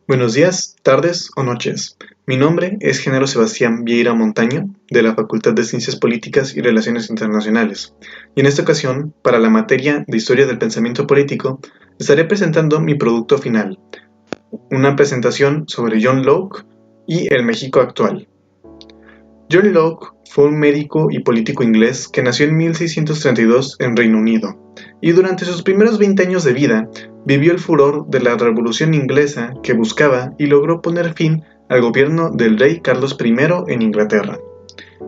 Buenos días, tardes o noches. Mi nombre es Genaro Sebastián Vieira Montaño, de la Facultad de Ciencias Políticas y Relaciones Internacionales, y en esta ocasión, para la materia de Historia del Pensamiento Político, estaré presentando mi producto final, una presentación sobre John Locke y el México actual. John Locke fue un médico y político inglés que nació en 1632 en Reino Unido, y durante sus primeros 20 años de vida vivió el furor de la Revolución Inglesa que buscaba y logró poner fin al gobierno del rey Carlos I en Inglaterra.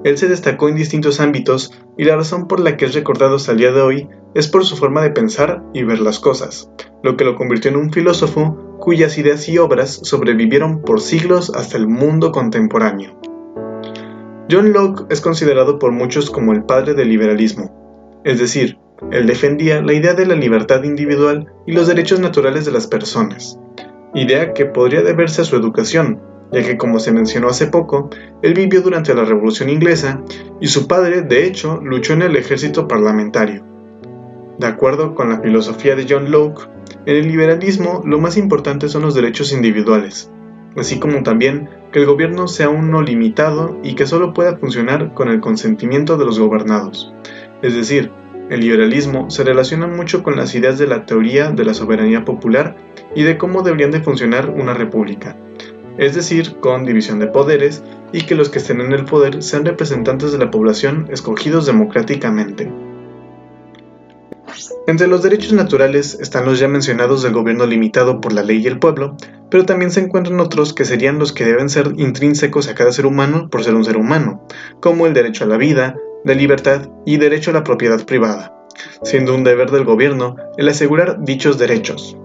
Él se destacó en distintos ámbitos y la razón por la que es recordado hasta el día de hoy es por su forma de pensar y ver las cosas, lo que lo convirtió en un filósofo cuyas ideas y obras sobrevivieron por siglos hasta el mundo contemporáneo. John Locke es considerado por muchos como el padre del liberalismo, es decir, él defendía la idea de la libertad individual y los derechos naturales de las personas, idea que podría deberse a su educación, ya que como se mencionó hace poco, él vivió durante la Revolución Inglesa y su padre, de hecho, luchó en el ejército parlamentario. De acuerdo con la filosofía de John Locke, en el liberalismo lo más importante son los derechos individuales, así como también que el gobierno sea uno limitado y que solo pueda funcionar con el consentimiento de los gobernados. Es decir, el liberalismo se relaciona mucho con las ideas de la teoría de la soberanía popular y de cómo deberían de funcionar una república, es decir, con división de poderes y que los que estén en el poder sean representantes de la población escogidos democráticamente. Entre los derechos naturales están los ya mencionados del gobierno limitado por la ley y el pueblo, pero también se encuentran otros que serían los que deben ser intrínsecos a cada ser humano por ser un ser humano, como el derecho a la vida, la libertad y derecho a la propiedad privada, siendo un deber del gobierno el asegurar dichos derechos.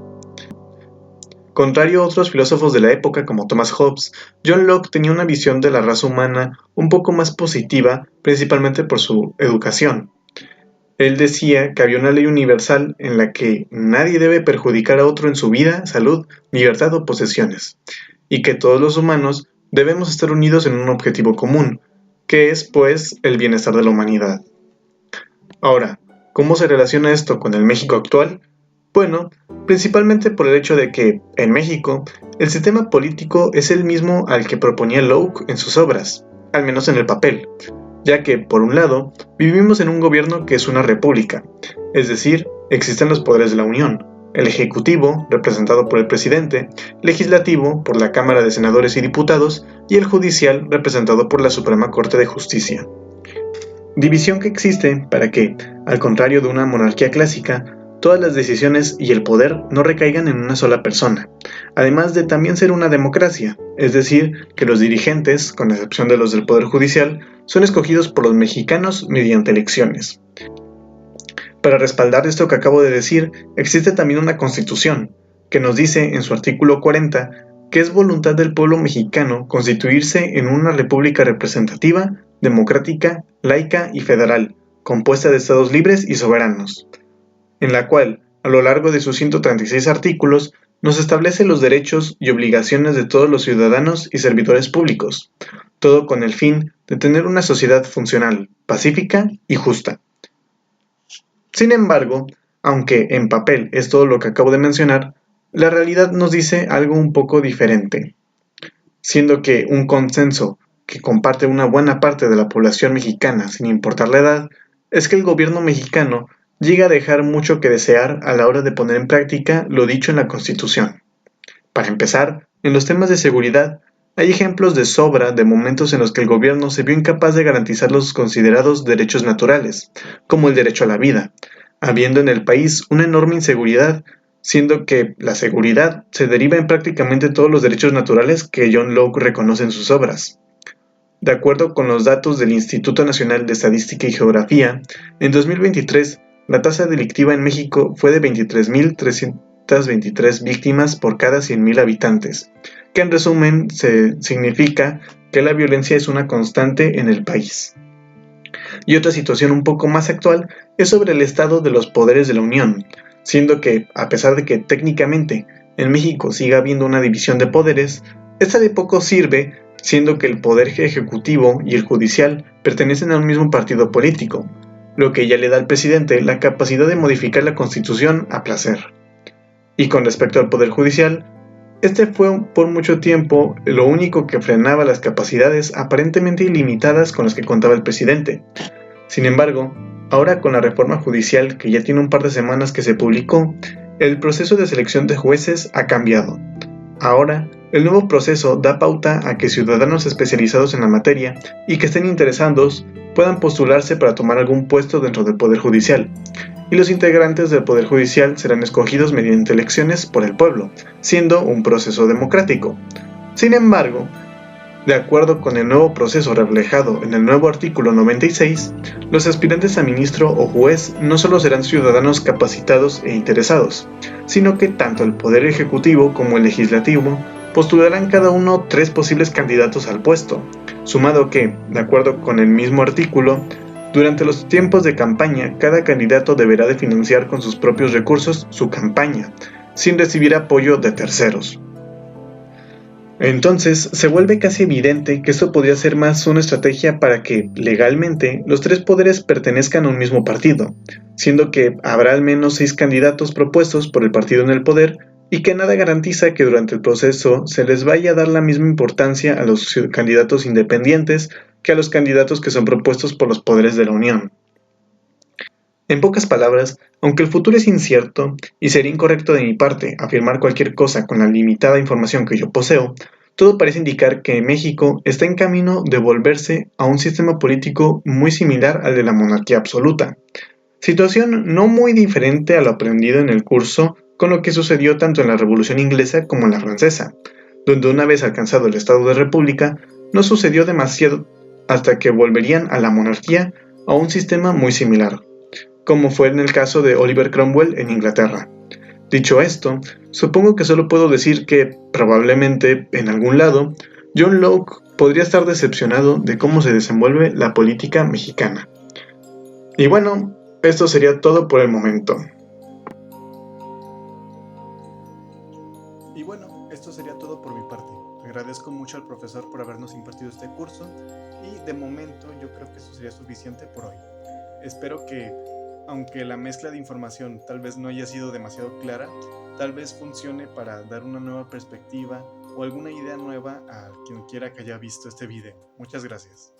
Contrario a otros filósofos de la época como Thomas Hobbes, John Locke tenía una visión de la raza humana un poco más positiva, principalmente por su educación. Él decía que había una ley universal en la que nadie debe perjudicar a otro en su vida, salud, libertad o posesiones, y que todos los humanos debemos estar unidos en un objetivo común, que es, pues, el bienestar de la humanidad. Ahora, ¿cómo se relaciona esto con el México actual? Bueno, principalmente por el hecho de que, en México, el sistema político es el mismo al que proponía Locke en sus obras, al menos en el papel, ya que, por un lado, vivimos en un gobierno que es una república, es decir, existen los poderes de la Unión, el Ejecutivo, representado por el presidente, Legislativo, por la Cámara de Senadores y Diputados, y el Judicial, representado por la Suprema Corte de Justicia. División que existe para que, al contrario de una monarquía clásica, todas las decisiones y el poder no recaigan en una sola persona, además de también ser una democracia, es decir, que los dirigentes, con excepción de los del Poder Judicial, son escogidos por los mexicanos mediante elecciones. Para respaldar esto que acabo de decir, existe también una constitución, que nos dice en su artículo 40 que es voluntad del pueblo mexicano constituirse en una república representativa, democrática, laica y federal, compuesta de estados libres y soberanos, en la cual, a lo largo de sus 136 artículos, nos establece los derechos y obligaciones de todos los ciudadanos y servidores públicos, todo con el fin de tener una sociedad funcional, pacífica y justa. Sin embargo, aunque en papel es todo lo que acabo de mencionar, la realidad nos dice algo un poco diferente, siendo que un consenso que comparte una buena parte de la población mexicana sin importar la edad, es que el gobierno mexicano llega a dejar mucho que desear a la hora de poner en práctica lo dicho en la Constitución. Para empezar, en los temas de seguridad, hay ejemplos de sobra de momentos en los que el gobierno se vio incapaz de garantizar los considerados derechos naturales, como el derecho a la vida, habiendo en el país una enorme inseguridad, siendo que la seguridad se deriva en prácticamente todos los derechos naturales que John Locke reconoce en sus obras. De acuerdo con los datos del Instituto Nacional de Estadística y Geografía, en 2023 la tasa delictiva en México fue de 23.323 víctimas por cada 100.000 habitantes, que en resumen significa que la violencia es una constante en el país. Y otra situación un poco más actual es sobre el estado de los poderes de la Unión, siendo que, a pesar de que técnicamente en México siga habiendo una división de poderes, esta de poco sirve, siendo que el poder ejecutivo y el judicial pertenecen a un mismo partido político, lo que ya le da al presidente la capacidad de modificar la Constitución a placer. Y con respecto al Poder Judicial, Este fue por mucho tiempo lo único que frenaba las capacidades aparentemente ilimitadas con las que contaba el presidente. Sin embargo, ahora con la reforma judicial que ya tiene un par de semanas que se publicó, el proceso de selección de jueces ha cambiado. Ahora, el nuevo proceso da pauta a que ciudadanos especializados en la materia y que estén interesados puedan postularse para tomar algún puesto dentro del Poder Judicial, y los integrantes del Poder Judicial serán escogidos mediante elecciones por el pueblo, siendo un proceso democrático. Sin embargo, de acuerdo con el nuevo proceso reflejado en el nuevo artículo 96, los aspirantes a ministro o juez no solo serán ciudadanos capacitados e interesados, sino que tanto el Poder Ejecutivo como el Legislativo postularán cada uno 3 posibles candidatos al puesto, sumado que, de acuerdo con el mismo artículo, durante los tiempos de campaña cada candidato deberá de financiar con sus propios recursos su campaña, sin recibir apoyo de terceros. Entonces, se vuelve casi evidente que esto podría ser más una estrategia para que, legalmente, los 3 poderes pertenezcan a un mismo partido, siendo que habrá al menos 6 candidatos propuestos por el partido en el poder y que nada garantiza que durante el proceso se les vaya a dar la misma importancia a los candidatos independientes que a los candidatos que son propuestos por los poderes de la Unión. En pocas palabras, aunque el futuro es incierto, y sería incorrecto de mi parte afirmar cualquier cosa con la limitada información que yo poseo, todo parece indicar que México está en camino de volverse a un sistema político muy similar al de la monarquía absoluta. Situación no muy diferente a lo aprendido en el curso con lo que sucedió tanto en la Revolución Inglesa como en la Francesa, donde una vez alcanzado el estado de república, no sucedió demasiado hasta que volverían a la monarquía a un sistema muy similar, como fue en el caso de Oliver Cromwell en Inglaterra. Dicho esto, supongo que solo puedo decir que, probablemente, en algún lado, John Locke podría estar decepcionado de cómo se desenvuelve la política mexicana. Y bueno, esto sería todo por el momento. Y bueno, esto sería todo por mi parte. Agradezco mucho al profesor por habernos impartido este curso y de momento yo creo que eso sería suficiente por hoy. Espero que, aunque la mezcla de información tal vez no haya sido demasiado clara, tal vez funcione para dar una nueva perspectiva o alguna idea nueva a quien quiera que haya visto este video. Muchas gracias.